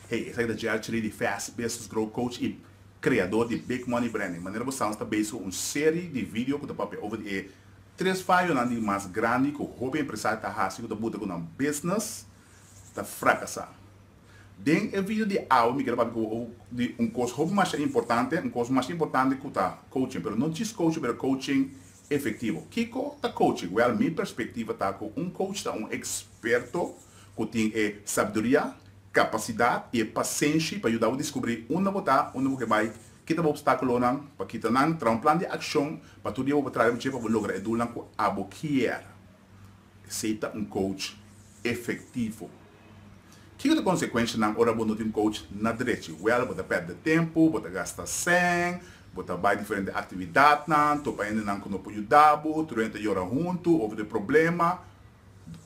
Hey, esse é da Jerry de Fast Business Growth Coach e criador de Big Money Branding. Maneira você está basado uma série de vídeos que você over de três falhas mais grandes que o hobby empresário está fazendo, que você com um business está fracassar. Dentro do vídeo de aula, me quero falar de coisa mais importante, que está coaching, mas não diz coaching, mas coaching efetivo. O que é coaching? Well, minha perspectiva está com coach, está experto que tem sabedoria, capacidade e paciência para ajudar a descobrir onde que vai, que é o obstáculo, para que tenha um plano de ação, para tudo isso para lograr o que a quer. Seja coach efetivo. Que é a consequência na hora de um coach na direita? Well, você perde tempo, você gasta sangue, você vai diferentes atividades, você vai ainda não pode ajudar, durante a hora junto, houve problema,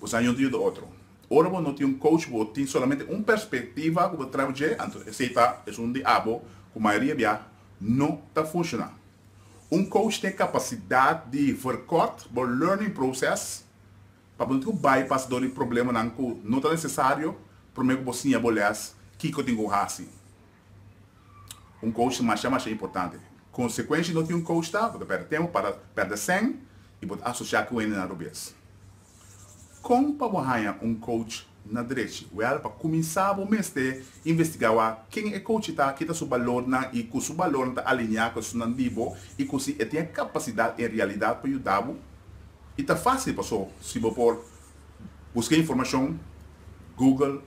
você ajuda o outro. Ora, você tem um coach, você tem somente uma perspectiva que você trabalha, então, é um diabo, que a maioria não está funcionando. Um coach tem capacidade de vercortar o learning process, para você bypass do problema não está necessário, primeiro você avaliar que eu tenho que fazer. Um coach mais importante. Consequência não tem um coach, você perde tempo para perder sangue e você associar com ele na rubia. Como para você um coach na direita? Well, para começar a investigar quem é coach, que está seu valor e que o seu valor está alinhado com o seu nível e que você tem capacidade em realidade para ajudar. E está fácil, pessoal, se você buscar informação, Google,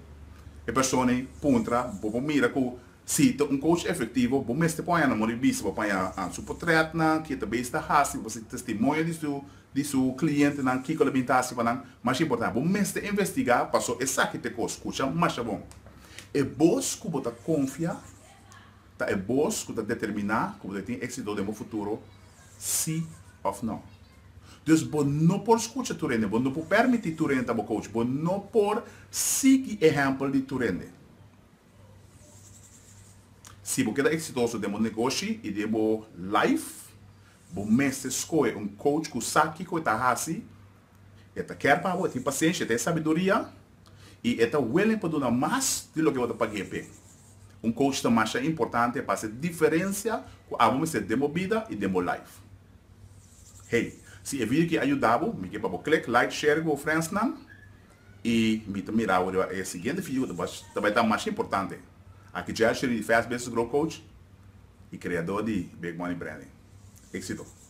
a pessoa puntra, você mira que se um coach efetivo, você põe na moribis, você põe a sua portrait, que também está fácil, você testemunha de seu cliente, que ele está mais importante, você investigar, passou exatamente o que escuta, mas é bom. É bom que você confia, é bom que você determinar que você tem êxito no futuro, sim ou não. Dus você não pode escutar tu rende, você não pode permitir tu rende ao coach, você não pode seguir exemplo de tu rende. Se você é exitoso no negócio e no life, você escolhe um coach que sabe o que está fazendo, ele quer para você, tem paciência, tem sabedoria e ele willing para dar mais do que você paga. Um coach é mais importante para fazer diferença com a você demo vida e demo life. Hey, se é vídeo que ajudava, me quer para clique, like, share com os friends e me mirar o seguinte vídeo que vai estar mais importante. Aqui já é o Fast Business Growth Coach e criador de Big Money Branding. Éxito!